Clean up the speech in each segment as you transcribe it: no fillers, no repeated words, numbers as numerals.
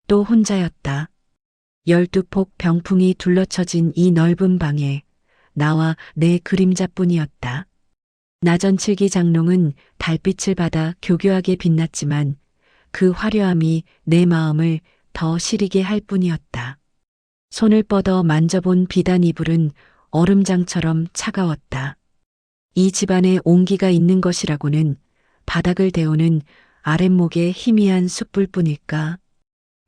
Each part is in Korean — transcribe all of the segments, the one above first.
또 혼자였다. 12폭 병풍이 둘러쳐진 이 넓은 방에 나와 내 그림자뿐이었다. 나전칠기 장롱은 달빛을 받아 교교하게 빛났지만 그 화려함이 내 마음을 더 시리게 할 뿐이었다. 손을 뻗어 만져본 비단 이불은 얼음장처럼 차가웠다. 이 집안에 온기가 있는 것이라고는 바닥을 데우는 아랫목의 희미한 숯불뿐일까.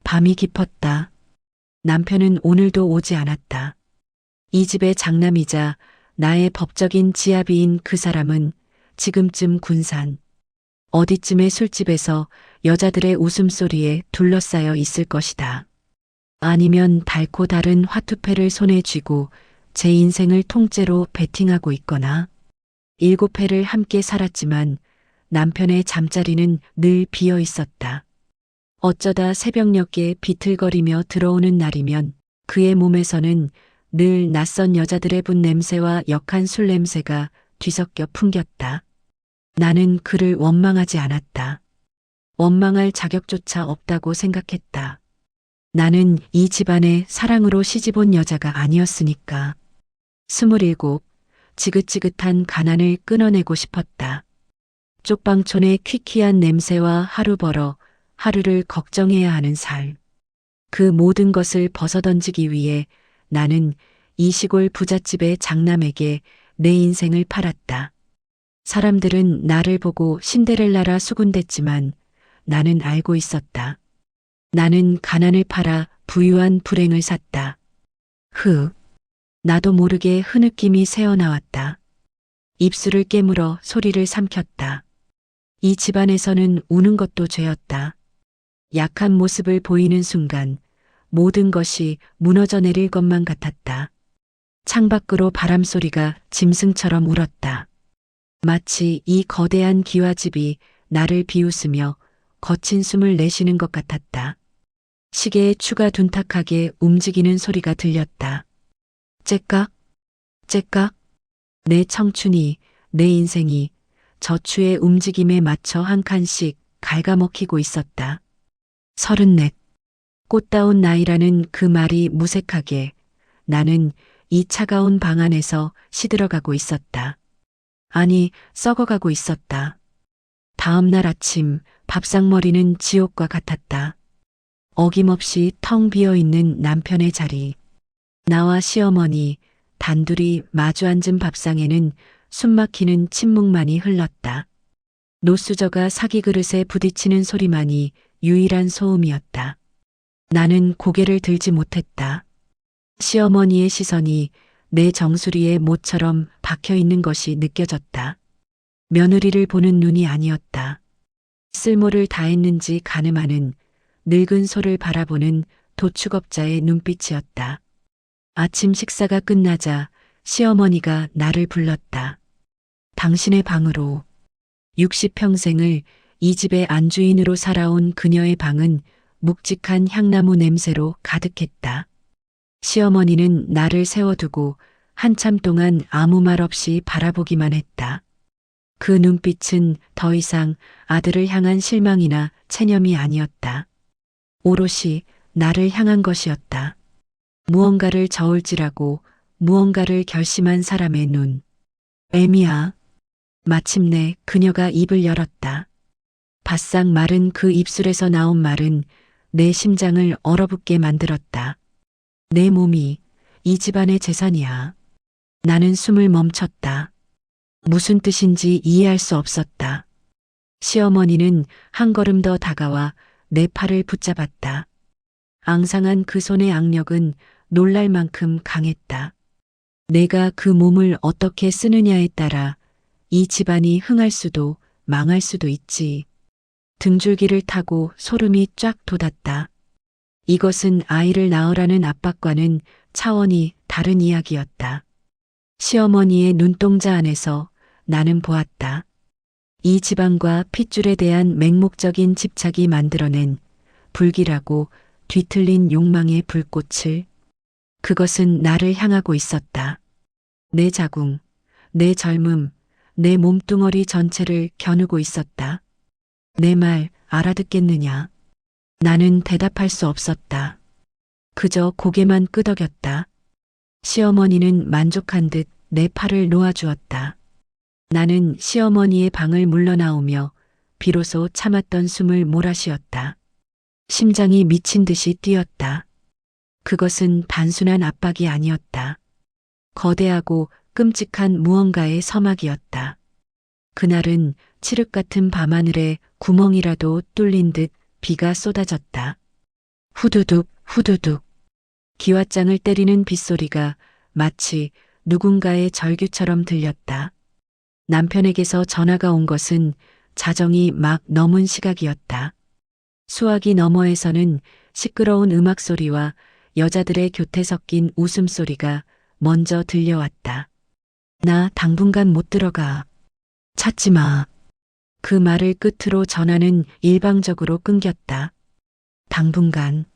밤이 깊었다. 남편은 오늘도 오지 않았다. 이 집의 장남이자 나의 법적인 지아비인 그 사람은 지금쯤 군산 어디쯤의 술집에서 여자들의 웃음소리에 둘러싸여 있을 것이다. 아니면 달고 다른 화투패를 손에 쥐고 제 인생을 통째로 베팅하고 있거나 7회를 함께 살았지만 남편의 잠자리는 늘 비어 있었다. 어쩌다 새벽녘에 비틀거리며 들어오는 날이면 그의 몸에서는 늘 낯선 여자들의 분 냄새와 역한 술 냄새가 뒤섞여 풍겼다. 나는 그를 원망하지 않았다. 원망할 자격조차 없다고 생각했다. 나는 이 집안에 사랑으로 시집온 여자가 아니었으니까. 27, 지긋지긋한 가난을 끊어내고 싶었다. 쪽방촌의 퀴퀴한 냄새와 하루 벌어 하루를 걱정해야 하는 삶. 그 모든 것을 벗어던지기 위해 나는 이 시골 부잣집의 장남에게 내 인생을 팔았다. 사람들은 나를 보고 신데렐라라 수군댔지만 나는 알고 있었다. 나는 가난을 팔아 부유한 불행을 샀다. 나도 모르게 흐느낌이 새어나왔다. 입술을 깨물어 소리를 삼켰다. 이 집안에서는 우는 것도 죄였다. 약한 모습을 보이는 순간 모든 것이 무너져 내릴 것만 같았다. 창밖으로 바람소리가 짐승처럼 울었다. 마치 이 거대한 기와집이 나를 비웃으며 거친 숨을 내쉬는 것 같았다. 시계의 추가 둔탁하게 움직이는 소리가 들렸다. 째깍, 째깍. 내 청춘이, 내 인생이 저추의 움직임에 맞춰 한 칸씩 갉아먹히고 있었다. 34. 꽃다운 나이라는 그 말이 무색하게 나는 이 차가운 방 안에서 시들어가고 있었다. 아니, 썩어가고 있었다. 다음 날 아침 밥상머리는 지옥과 같았다. 어김없이 텅 비어있는 남편의 자리. 나와 시어머니 단둘이 마주 앉은 밥상에는 숨막히는 침묵만이 흘렀다. 노수저가 사기 그릇에 부딪히는 소리만이 유일한 소음이었다. 나는 고개를 들지 못했다. 시어머니의 시선이 내 정수리에 못처럼 박혀 있는 것이 느껴졌다. 며느리를 보는 눈이 아니었다. 쓸모를 다했는지 가늠하는 늙은 소를 바라보는 도축업자의 눈빛이었다. 아침 식사가 끝나자 시어머니가 나를 불렀다. 당신의 방으로. 60평생을 이 집의 안주인으로 살아온 그녀의 방은 묵직한 향나무 냄새로 가득했다. 시어머니는 나를 세워두고 한참 동안 아무 말 없이 바라보기만 했다. 그 눈빛은 더 이상 아들을 향한 실망이나 체념이 아니었다. 오롯이 나를 향한 것이었다. 무언가를 저울질하고 무언가를 결심한 사람의 눈. 애미야. 마침내 그녀가 입을 열었다. 바싹 마른 그 입술에서 나온 말은 내 심장을 얼어붙게 만들었다. 내 몸이 이 집안의 재산이야. 나는 숨을 멈췄다. 무슨 뜻인지 이해할 수 없었다. 시어머니는 한 걸음 더 다가와 내 팔을 붙잡았다. 앙상한 그 손의 악력은 놀랄 만큼 강했다. 내가 그 몸을 어떻게 쓰느냐에 따라 이 집안이 흥할 수도 망할 수도 있지. 등줄기를 타고 소름이 쫙 돋았다. 이것은 아이를 낳으라는 압박과는 차원이 다른 이야기였다. 시어머니의 눈동자 안에서 나는 보았다. 이 집안과 핏줄에 대한 맹목적인 집착이 만들어낸 불길하고 뒤틀린 욕망의 불꽃을. 그것은 나를 향하고 있었다. 내 자궁, 내 젊음, 내 몸뚱어리 전체를 겨누고 있었다. 내 말 알아듣겠느냐? 나는 대답할 수 없었다. 그저 고개만 끄덕였다. 시어머니는 만족한 듯 내 팔을 놓아주었다. 나는 시어머니의 방을 물러나오며 비로소 참았던 숨을 몰아쉬었다. 심장이 미친 듯이 뛰었다. 그것은 단순한 압박이 아니었다. 거대하고 끔찍한 무언가의 서막이었다. 그날은 칠흑 같은 밤하늘에 구멍이라도 뚫린 듯 비가 쏟아졌다. 후두둑 후두둑. 기왓장을 때리는 빗소리가 마치 누군가의 절규처럼 들렸다. 남편에게서 전화가 온 것은 자정이 막 넘은 시각이었다. 수화기 너머에서는 시끄러운 음악 소리와 여자들의 교태 섞인 웃음소리가 먼저 들려왔다. 나 당분간 못 들어가. 찾지 마. 그 말을 끝으로 전화는 일방적으로 끊겼다. 당분간.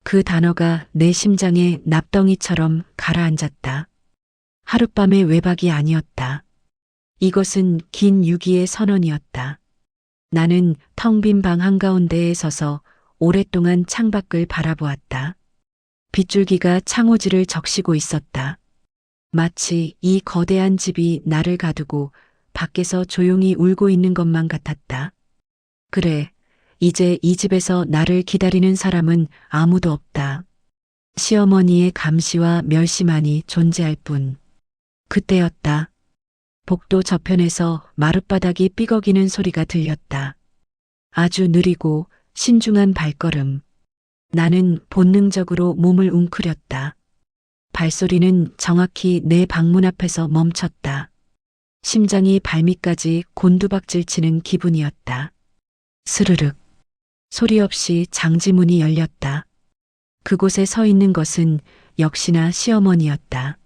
그 단어가 내 심장에 납덩이처럼 가라앉았다. 하룻밤의 외박이 아니었다. 이것은 긴 유기의 선언이었다. 나는 텅 빈 방 한가운데에 서서 오랫동안 창밖을 바라보았다. 빗줄기가 창호지를 적시고 있었다. 마치 이 거대한 집이 나를 가두고 밖에서 조용히 울고 있는 것만 같았다. 그래, 이제 이 집에서 나를 기다리는 사람은 아무도 없다. 시어머니의 감시와 멸시만이 존재할 뿐. 그때였다. 복도 저편에서 마룻바닥이 삐걱이는 소리가 들렸다. 아주 느리고 신중한 발걸음. 나는 본능적으로 몸을 웅크렸다. 발소리는 정확히 내 방문 앞에서 멈췄다. 심장이 발밑까지 곤두박질 치는 기분이었다. 스르륵. 소리 없이 장지문이 열렸다. 그곳에 서 있는 것은 역시나 시어머니였다.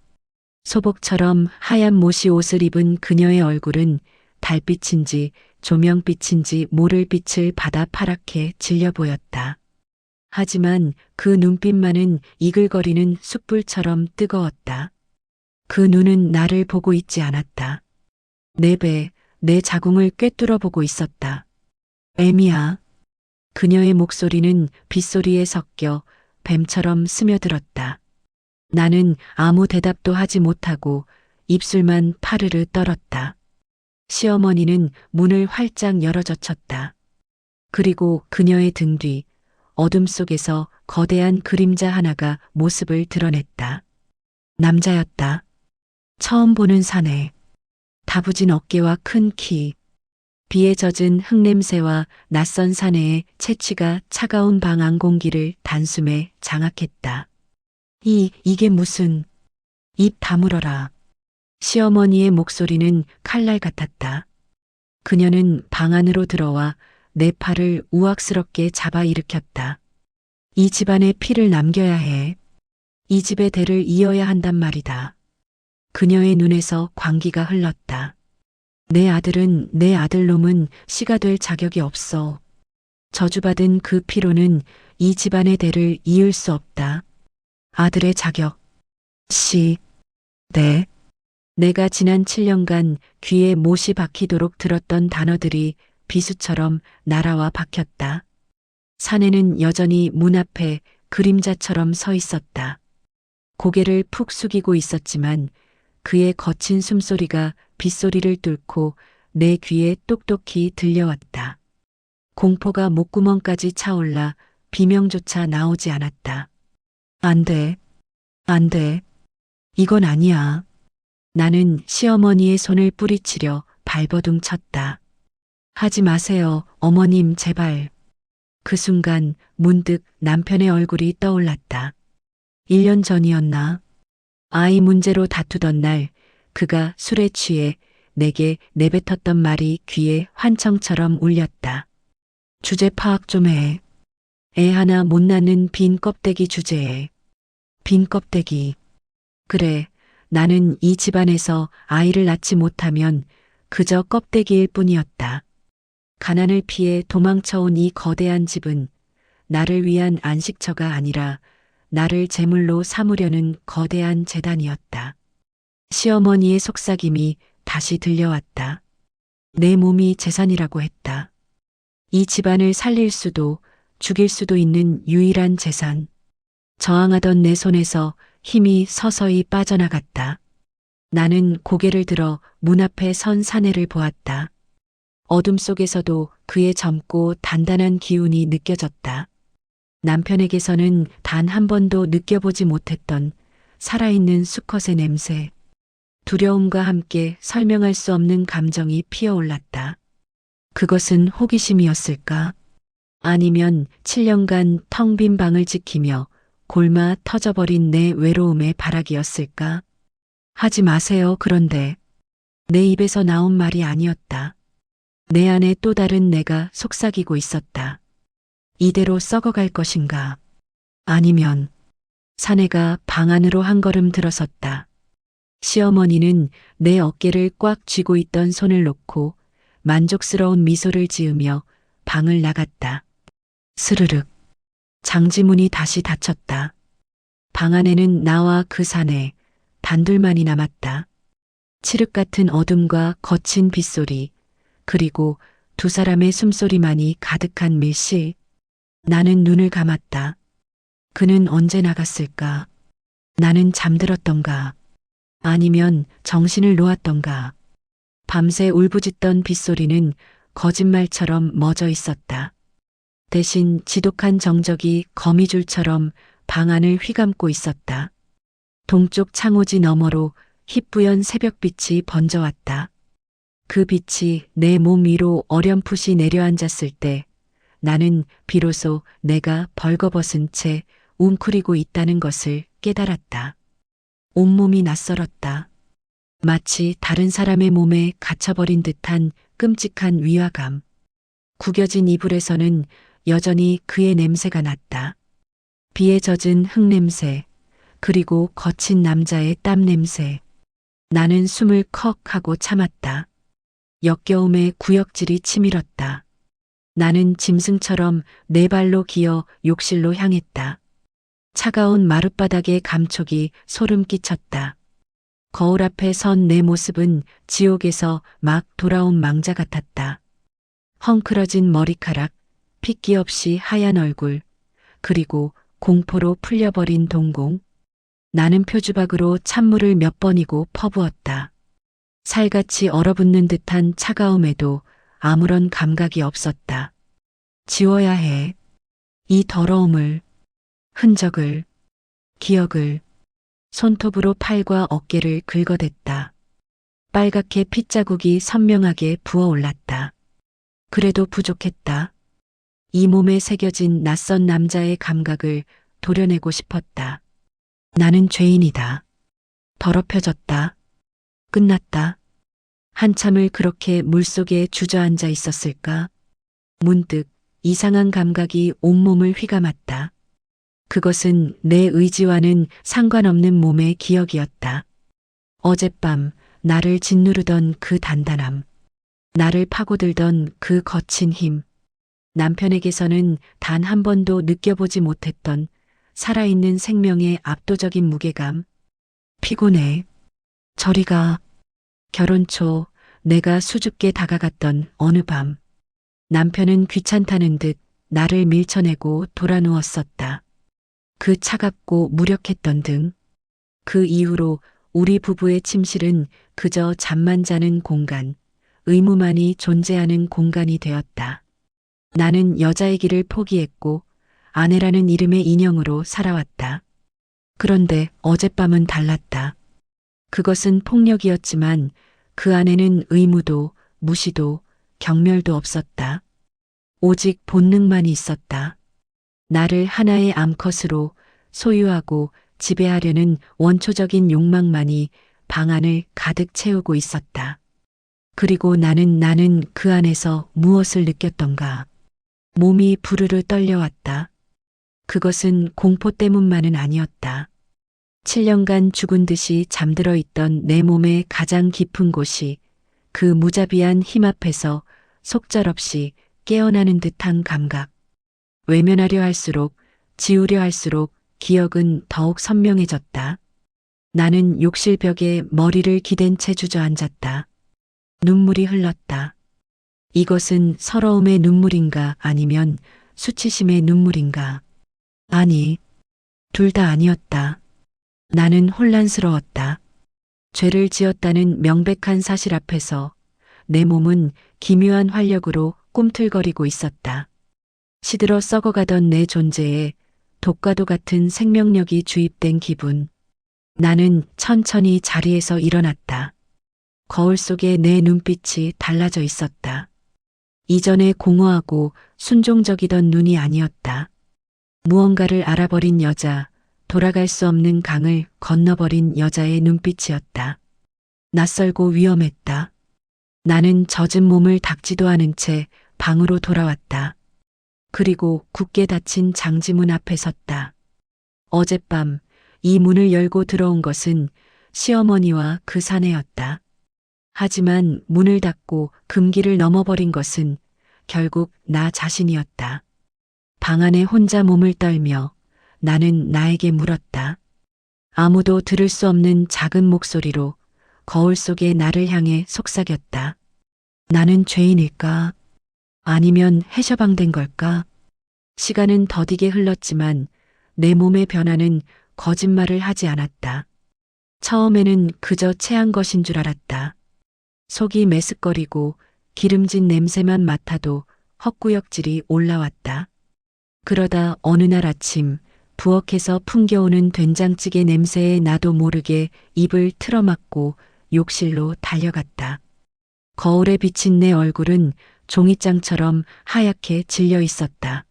소복처럼 하얀 모시 옷을 입은 그녀의 얼굴은 달빛인지 조명빛인지 모를 빛을 받아 파랗게 질려 보였다. 하지만 그 눈빛만은 이글거리는 숯불처럼 뜨거웠다. 그 눈은 나를 보고 있지 않았다. 내 배, 내 자궁을 꿰뚫어 보고 있었다. 애미야. 그녀의 목소리는 빗소리에 섞여 뱀처럼 스며들었다. 나는 아무 대답도 하지 못하고 입술만 파르르 떨었다. 시어머니는 문을 활짝 열어젖혔다. 그리고 그녀의 등 뒤 어둠 속에서 거대한 그림자 하나가 모습을 드러냈다. 남자였다. 처음 보는 사내. 다부진 어깨와 큰 키. 비에 젖은 흙냄새와 낯선 사내의 채취가 차가운 방 안 공기를 단숨에 장악했다. 이게 무슨... 입 다물어라. 시어머니의 목소리는 칼날 같았다. 그녀는 방 안으로 들어와 내 팔을 우악스럽게 잡아 일으켰다. 이 집안에 피를 남겨야 해. 이 집의 대를 이어야 한단 말이다. 그녀의 눈에서 광기가 흘렀다. 내 아들놈은 씨가 될 자격이 없어. 저주받은 그 피로는 이 집안의 대를 이을 수 없다. 아들의 자격. 네. 내가 지난 7년간 귀에 못이 박히도록 들었던 단어들이 비수처럼 날아와 박혔다. 사내는 여전히 문 앞에 그림자처럼 서 있었다. 고개를 푹 숙이고 있었지만 그의 거친 숨소리가 빗소리를 뚫고 내 귀에 똑똑히 들려왔다. 공포가 목구멍까지 차올라 비명조차 나오지 않았다. 안 돼. 안 돼. 이건 아니야. 나는 시어머니의 손을 뿌리치려 발버둥 쳤다. 하지 마세요, 어머님, 제발. 그 순간 문득 남편의 얼굴이 떠올랐다. 1년 전이었나? 아이 문제로 다투던 날 그가 술에 취해 내게 내뱉었던 말이 귀에 환청처럼 울렸다. 주제 파악 좀 해. 애 하나 못 낳는 빈 껍데기 주제에. 빈 껍데기. 그래, 나는 이 집안에서 아이를 낳지 못하면 그저 껍데기일 뿐이었다. 가난을 피해 도망쳐온 이 거대한 집은 나를 위한 안식처가 아니라 나를 제물로 삼으려는 거대한 재단이었다. 시어머니의 속삭임이 다시 들려왔다. 내 몸이 재산이라고 했다. 이 집안을 살릴 수도 죽일 수도 있는 유일한 재산. 저항하던 내 손에서 힘이 서서히 빠져나갔다. 나는 고개를 들어 문 앞에 선 사내를 보았다. 어둠 속에서도 그의 젊고 단단한 기운이 느껴졌다. 남편에게서는 단 한 번도 느껴보지 못했던 살아있는 수컷의 냄새. 두려움과 함께 설명할 수 없는 감정이 피어올랐다. 그것은 호기심이었을까? 아니면 7년간 텅 빈 방을 지키며 골마 터져버린 내 외로움의 발악이었을까? 하지 마세요. 그런데 내 입에서 나온 말이 아니었다. 내 안에 또 다른 내가 속삭이고 있었다. 이대로 썩어갈 것인가? 아니면 사내가 방 안으로 한 걸음 들어섰다. 시어머니는 내 어깨를 꽉 쥐고 있던 손을 놓고 만족스러운 미소를 지으며 방을 나갔다. 스르륵. 장지문이 다시 닫혔다. 방 안에는 나와 그 사내 단둘만이 남았다. 칠흑 같은 어둠과 거친 빗소리, 그리고 두 사람의 숨소리만이 가득한 밀실. 나는 눈을 감았다. 그는 언제 나갔을까? 나는 잠들었던가? 아니면 정신을 놓았던가? 밤새 울부짖던 빗소리는 거짓말처럼 멎어 있었다. 대신 지독한 정적이 거미줄처럼 방 안을 휘감고 있었다. 동쪽 창호지 너머로 희뿌연 새벽빛이 번져왔다. 그 빛이 내 몸 위로 어렴풋이 내려앉았을 때 나는 비로소 내가 벌거벗은 채 웅크리고 있다는 것을 깨달았다. 온몸이 낯설었다. 마치 다른 사람의 몸에 갇혀버린 듯한 끔찍한 위화감. 구겨진 이불에서는 여전히 그의 냄새가 났다. 비에 젖은 흙냄새, 그리고 거친 남자의 땀 냄새. 나는 숨을 컥 하고 참았다. 역겨움의 구역질이 치밀었다. 나는 짐승처럼 네 발로 기어 욕실로 향했다. 차가운 마룻바닥의 감촉이 소름 끼쳤다. 거울 앞에 선 내 모습은 지옥에서 막 돌아온 망자 같았다. 헝클어진 머리카락, 핏기 없이 하얀 얼굴, 그리고 공포로 풀려버린 동공. 나는 표주박으로 찬물을 몇 번이고 퍼부었다. 살같이 얼어붙는 듯한 차가움에도 아무런 감각이 없었다. 지워야 해. 이 더러움을, 흔적을, 기억을. 손톱으로 팔과 어깨를 긁어댔다. 빨갛게 핏자국이 선명하게 부어올랐다. 그래도 부족했다. 이 몸에 새겨진 낯선 남자의 감각을 도려내고 싶었다. 나는 죄인이다. 더럽혀졌다. 끝났다. 한참을 그렇게 물속에 주저앉아 있었을까? 문득 이상한 감각이 온몸을 휘감았다. 그것은 내 의지와는 상관없는 몸의 기억이었다. 어젯밤 나를 짓누르던 그 단단함, 나를 파고들던 그 거친 힘, 남편에게서는 단 한 번도 느껴보지 못했던 살아있는 생명의 압도적인 무게감. 피곤해. 저리 가. 결혼 초 내가 수줍게 다가갔던 어느 밤, 남편은 귀찮다는 듯 나를 밀쳐내고 돌아 누웠었다. 그 차갑고 무력했던 등. 그 이후로 우리 부부의 침실은 그저 잠만 자는 공간, 의무만이 존재하는 공간이 되었다. 나는 여자의 길을 포기했고 아내라는 이름의 인형으로 살아왔다. 그런데 어젯밤은 달랐다. 그것은 폭력이었지만 그 안에는 의무도 무시도 경멸도 없었다. 오직 본능만이 있었다. 나를 하나의 암컷으로 소유하고 지배하려는 원초적인 욕망만이 방 안을 가득 채우고 있었다. 그리고 나는 그 안에서 무엇을 느꼈던가. 몸이 부르르 떨려왔다. 그것은 공포 때문만은 아니었다. 7년간 죽은 듯이 잠들어 있던 내 몸의 가장 깊은 곳이 그 무자비한 힘 앞에서 속절없이 깨어나는 듯한 감각. 외면하려 할수록, 지우려 할수록 기억은 더욱 선명해졌다. 나는 욕실 벽에 머리를 기댄 채 주저앉았다. 눈물이 흘렀다. 이것은 서러움의 눈물인가 아니면 수치심의 눈물인가? 아니, 둘 다 아니었다. 나는 혼란스러웠다. 죄를 지었다는 명백한 사실 앞에서 내 몸은 기묘한 활력으로 꿈틀거리고 있었다. 시들어 썩어가던 내 존재에 독과도 같은 생명력이 주입된 기분. 나는 천천히 자리에서 일어났다. 거울 속에 내 눈빛이 달라져 있었다. 이전에 공허하고 순종적이던 눈이 아니었다. 무언가를 알아버린 여자, 돌아갈 수 없는 강을 건너버린 여자의 눈빛이었다. 낯설고 위험했다. 나는 젖은 몸을 닦지도 않은 채 방으로 돌아왔다. 그리고 굳게 닫힌 장지문 앞에 섰다. 어젯밤 이 문을 열고 들어온 것은 시어머니와 그 사내였다. 하지만 문을 닫고 금기를 넘어버린 것은 결국 나 자신이었다. 방 안에 혼자 몸을 떨며 나는 나에게 물었다. 아무도 들을 수 없는 작은 목소리로 거울 속에 나를 향해 속삭였다. 나는 죄인일까? 아니면 해셔방된 걸까? 시간은 더디게 흘렀지만 내 몸의 변화는 거짓말을 하지 않았다. 처음에는 그저 체한 것인 줄 알았다. 속이 메스꺼리고 기름진 냄새만 맡아도 헛구역질이 올라왔다. 그러다 어느 날 아침 부엌에서 풍겨오는 된장찌개 냄새에 나도 모르게 입을 틀어막고 욕실로 달려갔다. 거울에 비친 내 얼굴은 종이장처럼 하얗게 질려 있었다.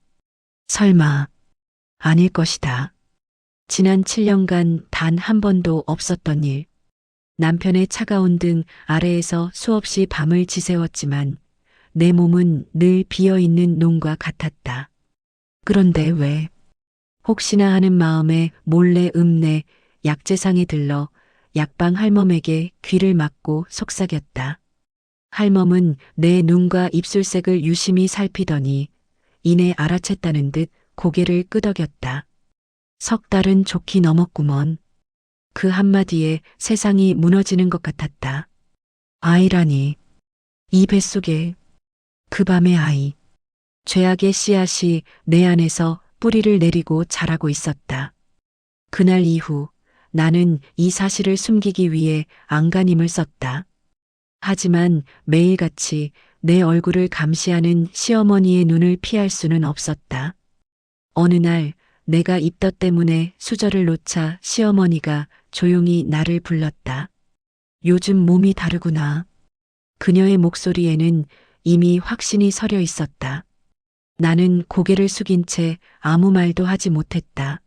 설마 아닐 것이다. 지난 7년간 단 한 번도 없었던 일. 남편의 차가운 등 아래에서 수없이 밤을 지새웠지만 내 몸은 늘 비어있는 놈과 같았다. 그런데 왜? 혹시나 하는 마음에 몰래 읍내 약재상에 들러 약방 할멈에게 귀를 막고 속삭였다. 할멈은 내 눈과 입술색을 유심히 살피더니 이내 알아챘다는 듯 고개를 끄덕였다. 석 달은 좋게 넘었구먼. 그 한마디에 세상이 무너지는 것 같았다. 아이라니. 이 뱃속에 그 밤의 아이. 죄악의 씨앗이 내 안에서 뿌리를 내리고 자라고 있었다. 그날 이후 나는 이 사실을 숨기기 위해 안간힘을 썼다. 하지만 매일같이 내 얼굴을 감시하는 시어머니의 눈을 피할 수는 없었다. 어느 날 내가 입덧 때문에 수저를 놓자 시어머니가 조용히 나를 불렀다. 요즘 몸이 다르구나. 그녀의 목소리에는 이미 확신이 서려 있었다. 나는 고개를 숙인 채 아무 말도 하지 못했다.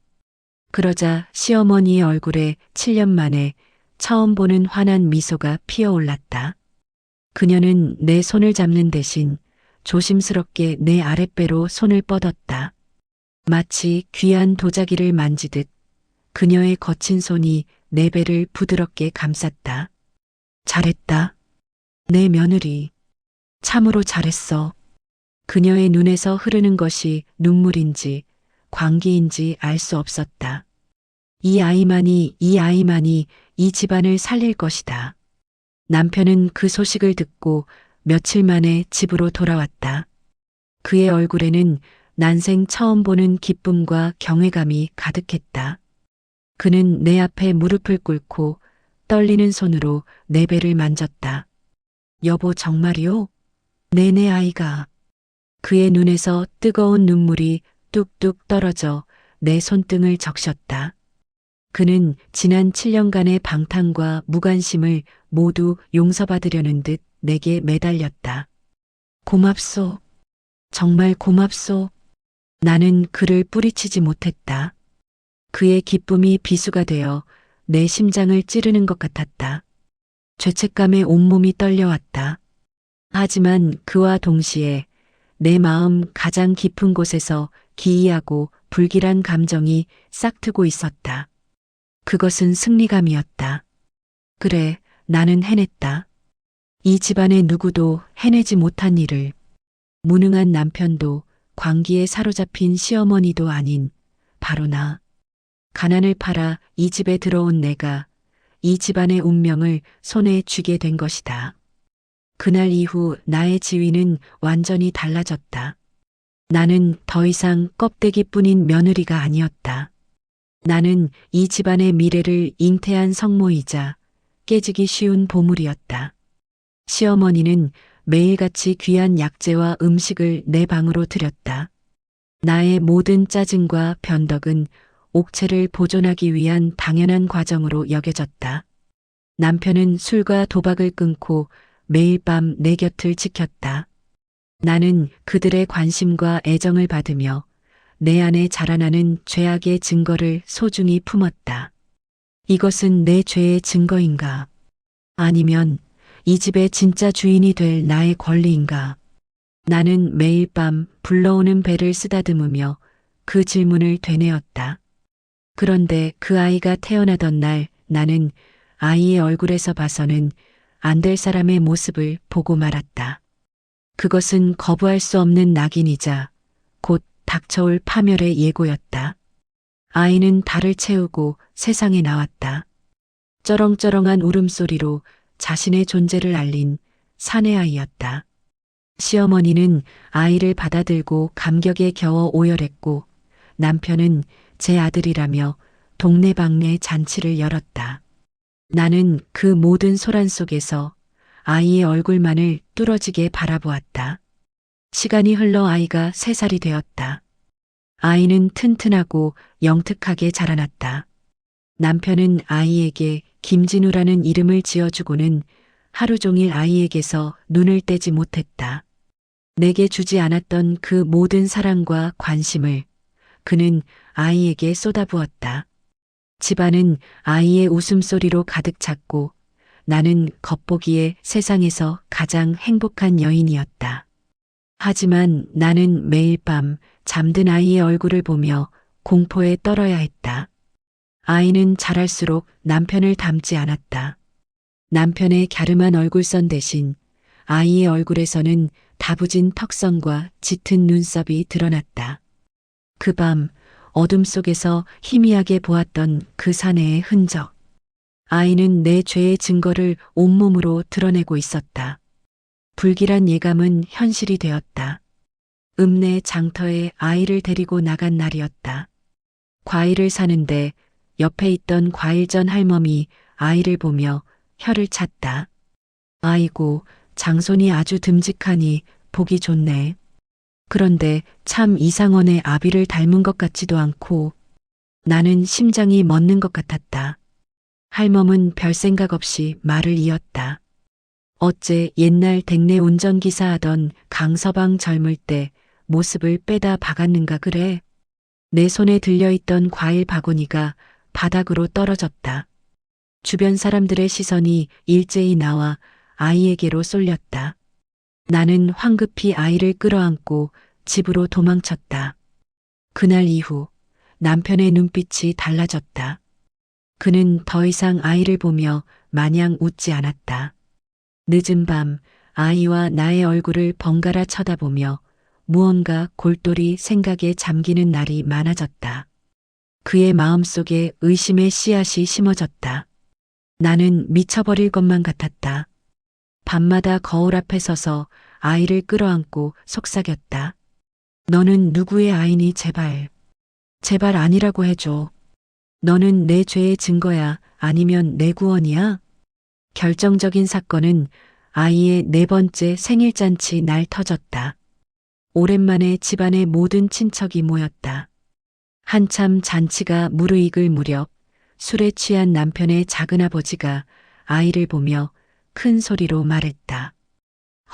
그러자 시어머니의 얼굴에 7년 만에 처음 보는 환한 미소가 피어올랐다. 그녀는 내 손을 잡는 대신 조심스럽게 내 아랫배로 손을 뻗었다. 마치 귀한 도자기를 만지듯 그녀의 거친 손이 내 배를 부드럽게 감쌌다. 잘했다. 내 며느리. 참으로 잘했어. 그녀의 눈에서 흐르는 것이 눈물인지 광기인지 알 수 없었다. 이 아이만이 이 집안을 살릴 것이다. 남편은 그 소식을 듣고 며칠 만에 집으로 돌아왔다. 그의 얼굴에는 난생 처음 보는 기쁨과 경외감이 가득했다. 그는 내 앞에 무릎을 꿇고 떨리는 손으로 내 배를 만졌다. 여보 정말이요? 내 아이가. 그의 눈에서 뜨거운 눈물이 뚝뚝 떨어져 내 손등을 적셨다. 그는 지난 7년간의 방탕과 무관심을 모두 용서받으려는 듯 내게 매달렸다. 고맙소. 정말 고맙소. 나는 그를 뿌리치지 못했다. 그의 기쁨이 비수가 되어 내 심장을 찌르는 것 같았다. 죄책감에 온몸이 떨려왔다. 하지만 그와 동시에 내 마음 가장 깊은 곳에서 기이하고 불길한 감정이 싹트고 있었다. 그것은 승리감이었다. 그래, 나는 해냈다. 이 집안의 누구도 해내지 못한 일을. 무능한 남편도 광기에 사로잡힌 시어머니도 아닌 바로 나. 가난을 팔아 이 집에 들어온 내가 이 집안의 운명을 손에 쥐게 된 것이다. 그날 이후 나의 지위는 완전히 달라졌다. 나는 더 이상 껍데기뿐인 며느리가 아니었다. 나는 이 집안의 미래를 잉태한 성모이자 깨지기 쉬운 보물이었다. 시어머니는 매일같이 귀한 약재와 음식을 내 방으로 들였다. 나의 모든 짜증과 변덕은 옥체를 보존하기 위한 당연한 과정으로 여겨졌다. 남편은 술과 도박을 끊고 매일 밤 내 곁을 지켰다. 나는 그들의 관심과 애정을 받으며 내 안에 자라나는 죄악의 증거를 소중히 품었다. 이것은 내 죄의 증거인가? 아니면 이 집의 진짜 주인이 될 나의 권리인가? 나는 매일 밤 불러오는 배를 쓰다듬으며 그 질문을 되뇌었다. 그런데 그 아이가 태어나던 날 나는 아이의 얼굴에서 봐서는 안 될 사람의 모습을 보고 말았다. 그것은 거부할 수 없는 낙인이자 곧 닥쳐올 파멸의 예고였다. 아이는 달을 채우고 세상에 나왔다. 쩌렁쩌렁한 울음소리로 자신의 존재를 알린 사내 아이였다. 시어머니는 아이를 받아들고 감격에 겨워 오열했고 남편은 제 아들이라며 동네방네 잔치를 열었다. 나는 그 모든 소란 속에서 아이의 얼굴만을 뚫어지게 바라보았다. 시간이 흘러 아이가 3살이 되었다. 아이는 튼튼하고 영특하게 자라났다. 남편은 아이에게 김진우라는 이름을 지어주고는 하루 종일 아이에게서 눈을 떼지 못했다. 내게 주지 않았던 그 모든 사랑과 관심을 그는 아이에게 쏟아부었다. 집안은 아이의 웃음소리로 가득 찼고 나는 겉보기에 세상에서 가장 행복한 여인이었다. 하지만 나는 매일 밤 잠든 아이의 얼굴을 보며 공포에 떨어야 했다. 아이는 자랄수록 남편을 닮지 않았다. 남편의 갸름한 얼굴선 대신 아이의 얼굴에서는 다부진 턱선과 짙은 눈썹이 드러났다. 그 밤 어둠 속에서 희미하게 보았던 그 사내의 흔적. 아이는 내 죄의 증거를 온몸으로 드러내고 있었다. 불길한 예감은 현실이 되었다. 읍내 장터에 아이를 데리고 나간 날이었다. 과일을 사는데 옆에 있던 과일전 할멈이 아이를 보며 혀를 찼다. 아이고, 장손이 아주 듬직하니 보기 좋네. 그런데 참 이상원의 아비를 닮은 것 같지도 않고 나는 심장이 멎는 것 같았다. 할멈은 별 생각 없이 말을 이었다. 어째 옛날 댁내 운전기사 하던 강서방 젊을 때 모습을 빼다 박았는가 그래. 내 손에 들려있던 과일 바구니가 바닥으로 떨어졌다. 주변 사람들의 시선이 일제히 나와 아이에게로 쏠렸다. 나는 황급히 아이를 끌어안고 집으로 도망쳤다. 그날 이후 남편의 눈빛이 달라졌다. 그는 더 이상 아이를 보며 마냥 웃지 않았다. 늦은 밤 아이와 나의 얼굴을 번갈아 쳐다보며 무언가 골똘히 생각에 잠기는 날이 많아졌다. 그의 마음속에 의심의 씨앗이 심어졌다. 나는 미쳐버릴 것만 같았다. 밤마다 거울 앞에 서서 아이를 끌어안고 속삭였다. 너는 누구의 아이니 제발. 제발 아니라고 해줘. 너는 내 죄의 증거야 아니면 내 구원이야? 결정적인 사건은 아이의 4번째 생일잔치 날 터졌다. 오랜만에 집안의 모든 친척이 모였다. 한참 잔치가 무르익을 무렵 술에 취한 남편의 작은아버지가 아이를 보며 큰 소리로 말했다.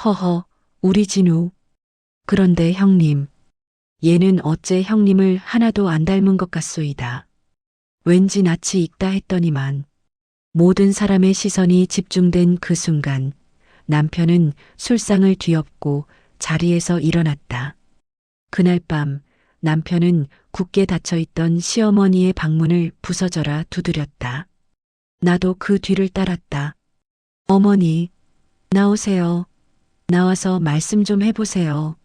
허허, 우리 진우. 그런데 형님, 얘는 어째 형님을 하나도 안 닮은 것 같소이다. 왠지 낯이 익다 했더니만 모든 사람의 시선이 집중된 그 순간 남편은 술상을 뒤엎고 자리에서 일어났다. 그날 밤 남편은 굳게 닫혀있던 시어머니의 방문을 부서져라 두드렸다. 나도 그 뒤를 따랐다. 어머니, 나오세요. 나와서 말씀 좀 해보세요.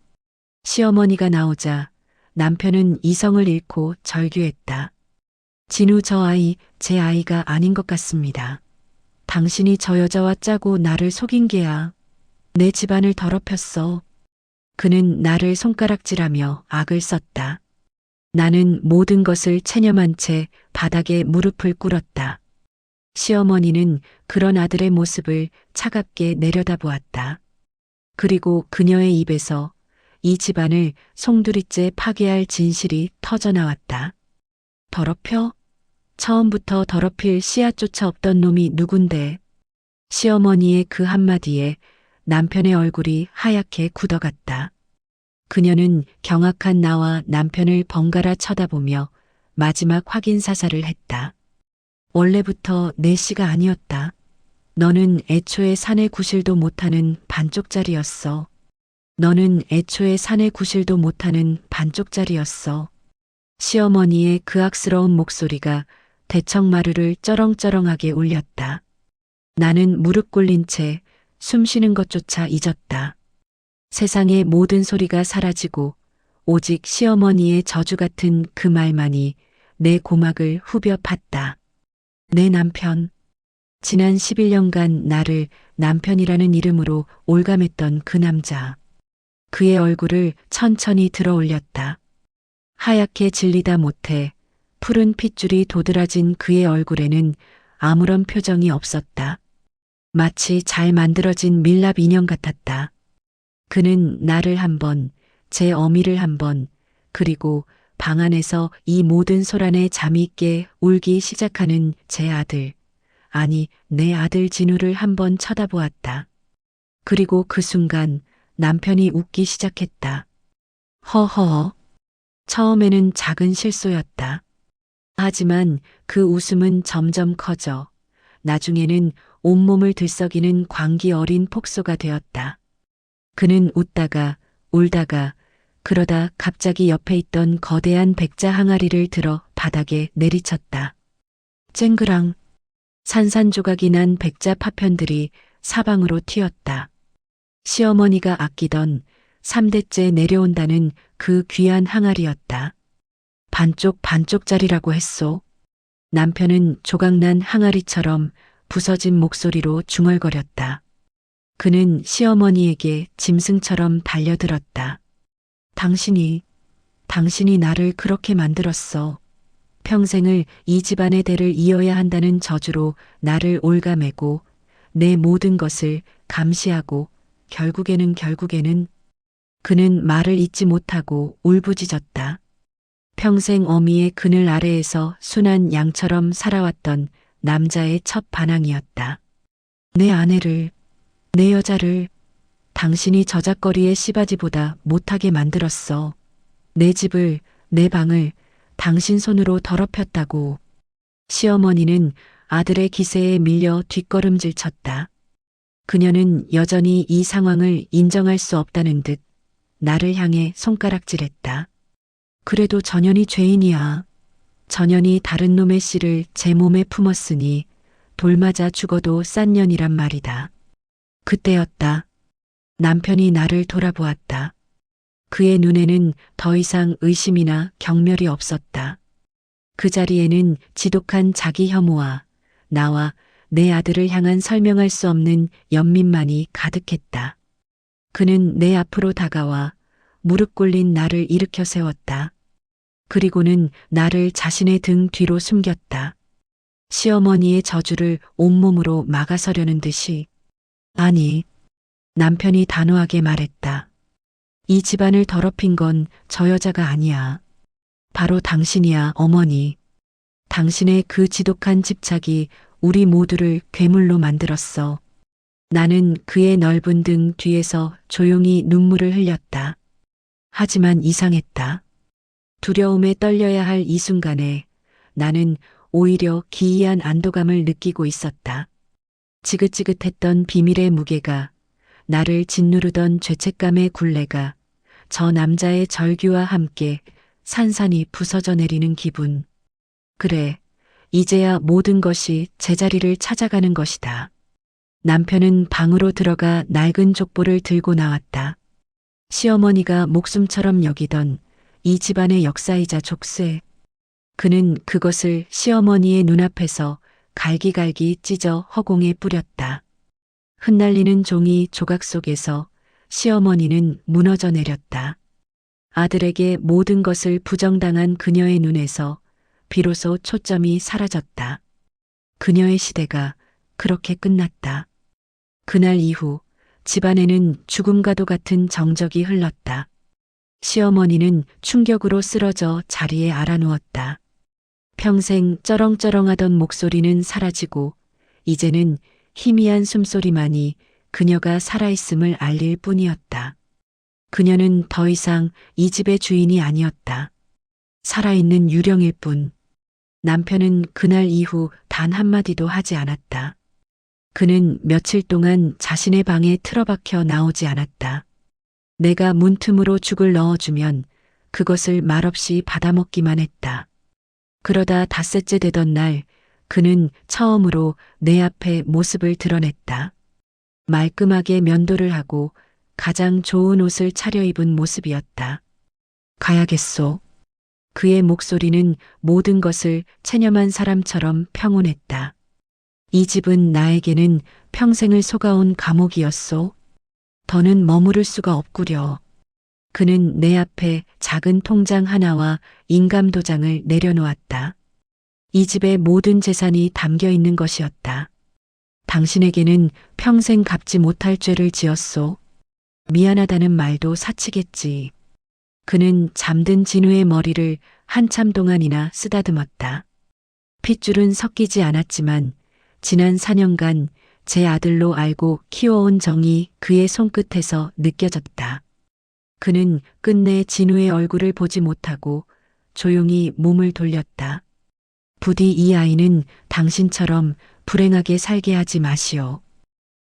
시어머니가 나오자 남편은 이성을 잃고 절규했다. 진우 저 아이, 제 아이가 아닌 것 같습니다. 당신이 저 여자와 짜고 나를 속인 게야. 내 집안을 더럽혔어. 그는 나를 손가락질하며 악을 썼다. 나는 모든 것을 체념한 채 바닥에 무릎을 꿇었다. 시어머니는 그런 아들의 모습을 차갑게 내려다보았다. 그리고 그녀의 입에서 이 집안을 송두리째 파괴할 진실이 터져나왔다. 더럽혀? 처음부터 더럽힐 씨앗조차 없던 놈이 누군데? 시어머니의 그 한마디에 남편의 얼굴이 하얗게 굳어갔다. 그녀는 경악한 나와 남편을 번갈아 쳐다보며 마지막 확인 사살을 했다. 원래부터 내 씨가 아니었다. 너는 애초에 산의 구실도 못하는 반쪽짜리였어. 너는 애초에 산의 구실도 못하는 반쪽짜리였어. 시어머니의 그 악스러운 목소리가 대청마루를 쩌렁쩌렁하게 울렸다. 나는 무릎 꿇린 채 숨 쉬는 것조차 잊었다. 세상의 모든 소리가 사라지고 오직 시어머니의 저주 같은 그 말만이 내 고막을 후벼 팠다. 내 남편. 지난 11년간 나를 남편이라는 이름으로 올감했던 그 남자. 그의 얼굴을 천천히 들어 올렸다. 하얗게 질리다 못해 푸른 핏줄이 도드라진 그의 얼굴에는 아무런 표정이 없었다. 마치 잘 만들어진 밀랍 인형 같았다. 그는 나를 한 번, 제 어미를 한 번, 그리고 방 안에서 이 모든 소란에 잠이 깨 울기 시작하는 제 아들, 아니 내 아들 진우를 한 번 쳐다보았다. 그리고 그 순간 남편이 웃기 시작했다. 허허. 처음에는 작은 실소였다. 하지만 그 웃음은 점점 커져 나중에는 온몸을 들썩이는 광기 어린 폭소가 되었다. 그는 웃다가 울다가 그러다 갑자기 옆에 있던 거대한 백자 항아리를 들어 바닥에 내리쳤다. 쨍그랑 산산조각이 난 백자 파편들이 사방으로 튀었다. 시어머니가 아끼던 3대째 내려온다는 그 귀한 항아리였다. 반쪽짜리라고 했소. 남편은 조각난 항아리처럼 부서진 목소리로 중얼거렸다. 그는 시어머니에게 짐승처럼 달려들었다. 당신이 나를 그렇게 만들었어. 평생을 이 집안의 대를 이어야 한다는 저주로 나를 올가매고 내 모든 것을 감시하고 결국에는 그는 말을 잇지 못하고 울부짖었다. 평생 어미의 그늘 아래에서 순한 양처럼 살아왔던 남자의 첫 반항이었다. 내 아내를, 내 여자를 당신이 저작거리의 씨바지보다 못하게 만들었어. 내 집을, 내 방을 당신 손으로 더럽혔다고. 시어머니는 아들의 기세에 밀려 뒷걸음질 쳤다. 그녀는 여전히 이 상황을 인정할 수 없다는 듯 나를 향해 손가락질했다. 그래도 전현이 죄인이야. 전현이 다른 놈의 씨를 제 몸에 품었으니 돌맞아 죽어도 싼 년이란 말이다. 그때였다. 남편이 나를 돌아보았다. 그의 눈에는 더 이상 의심이나 경멸이 없었다. 그 자리에는 지독한 자기 혐오와 나와 내 아들을 향한 설명할 수 없는 연민만이 가득했다. 그는 내 앞으로 다가와 무릎 꿇린 나를 일으켜 세웠다. 그리고는 나를 자신의 등 뒤로 숨겼다. 시어머니의 저주를 온몸으로 막아서려는 듯이. 아니, 남편이 단호하게 말했다. 이 집안을 더럽힌 건 저 여자가 아니야. 바로 당신이야, 어머니. 당신의 그 지독한 집착이 우리 모두를 괴물로 만들었어. 나는 그의 넓은 등 뒤에서 조용히 눈물을 흘렸다. 하지만 이상했다. 두려움에 떨려야 할 이 순간에 나는 오히려 기이한 안도감을 느끼고 있었다. 지긋지긋했던 비밀의 무게가, 나를 짓누르던 죄책감의 굴레가 저 남자의 절규와 함께 산산이 부서져 내리는 기분. 그래, 이제야 모든 것이 제자리를 찾아가는 것이다. 남편은 방으로 들어가 낡은 족보를 들고 나왔다. 시어머니가 목숨처럼 여기던 이 집안의 역사이자 족쇄. 그는 그것을 시어머니의 눈앞에서 갈기갈기 찢어 허공에 뿌렸다. 흩날리는 종이 조각 속에서 시어머니는 무너져 내렸다. 아들에게 모든 것을 부정당한 그녀의 눈에서 비로소 초점이 사라졌다. 그녀의 시대가 그렇게 끝났다. 그날 이후 집안에는 죽음과도 같은 정적이 흘렀다. 시어머니는 충격으로 쓰러져 자리에 알아누웠다. 평생 쩌렁쩌렁하던 목소리는 사라지고 이제는 희미한 숨소리만이 그녀가 살아있음을 알릴 뿐이었다. 그녀는 더 이상 이 집의 주인이 아니었다. 살아있는 유령일 뿐. 남편은 그날 이후 단 한마디도 하지 않았다. 그는 며칠 동안 자신의 방에 틀어박혀 나오지 않았다. 내가 문틈으로 죽을 넣어주면 그것을 말없이 받아먹기만 했다. 그러다 닷새째 되던 날 그는 처음으로 내 앞에 모습을 드러냈다. 말끔하게 면도를 하고 가장 좋은 옷을 차려입은 모습이었다. 가야겠소. 그의 목소리는 모든 것을 체념한 사람처럼 평온했다. 이 집은 나에게는 평생을 속아온 감옥이었소. 더는 머무를 수가 없구려. 그는 내 앞에 작은 통장 하나와 인감도장을 내려놓았다. 이 집의 모든 재산이 담겨 있는 것이었다. 당신에게는 평생 갚지 못할 죄를 지었소. 미안하다는 말도 사치겠지. 그는 잠든 진우의 머리를 한참 동안이나 쓰다듬었다. 핏줄은 섞이지 않았지만 지난 4년간 제 아들로 알고 키워온 정이 그의 손끝에서 느껴졌다. 그는 끝내 진우의 얼굴을 보지 못하고 조용히 몸을 돌렸다. 부디 이 아이는 당신처럼 불행하게 살게 하지 마시오.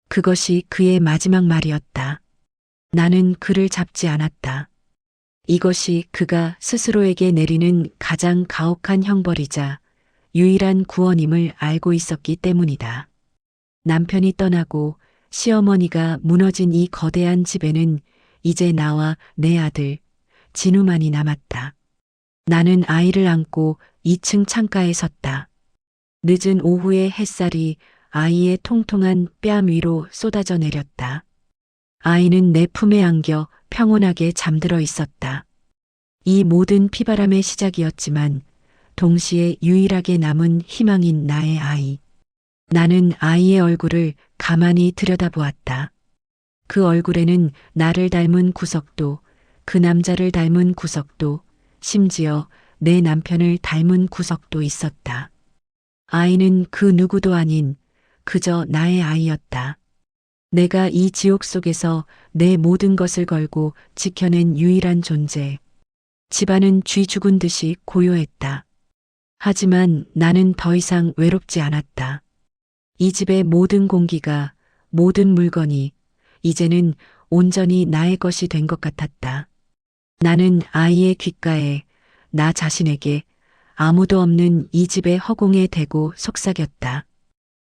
그것이 그의 마지막 말이었다. 나는 그를 잡지 않았다. 이것이 그가 스스로에게 내리는 가장 가혹한 형벌이자 유일한 구원임을 알고 있었기 때문이다. 남편이 떠나고 시어머니가 무너진 이 거대한 집에는 이제 나와 내 아들, 진우만이 남았다. 나는 아이를 안고 2층 창가에 섰다. 늦은 오후의 햇살이 아이의 통통한 뺨 위로 쏟아져 내렸다. 아이는 내 품에 안겨 평온하게 잠들어 있었다. 이 모든 피바람의 시작이었지만 동시에 유일하게 남은 희망인 나의 아이. 나는 아이의 얼굴을 가만히 들여다보았다. 그 얼굴에는 나를 닮은 구석도, 그 남자를 닮은 구석도, 심지어 내 남편을 닮은 구석도 있었다. 아이는 그 누구도 아닌 그저 나의 아이였다. 내가 이 지옥 속에서 내 모든 것을 걸고 지켜낸 유일한 존재. 집안은 쥐 죽은 듯이 고요했다. 하지만 나는 더 이상 외롭지 않았다. 이 집의 모든 공기가, 모든 물건이 이제는 온전히 나의 것이 된 것 같았다. 나는 아이의 귓가에 나 자신에게 아무도 없는 이 집의 허공에 대고 속삭였다.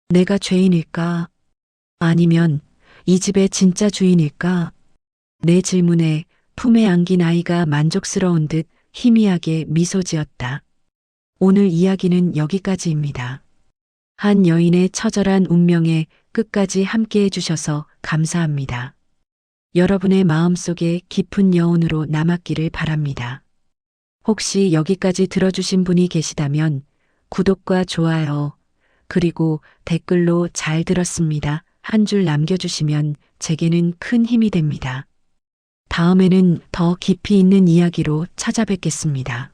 내가 죄인일까? 아니면 이 집의 진짜 주인일까? 내 질문에 품에 안긴 아이가 만족스러운 듯 희미하게 미소 지었다. 오늘 이야기는 여기까지입니다. 한 여인의 처절한 운명에 끝까지 함께해 주셔서 감사합니다. 여러분의 마음속에 깊은 여운으로 남았기를 바랍니다. 혹시 여기까지 들어주신 분이 계시다면 구독과 좋아요, 그리고 댓글로 잘 들었습니다. 한 줄 남겨주시면 제게는 큰 힘이 됩니다. 다음에는 더 깊이 있는 이야기로 찾아뵙겠습니다.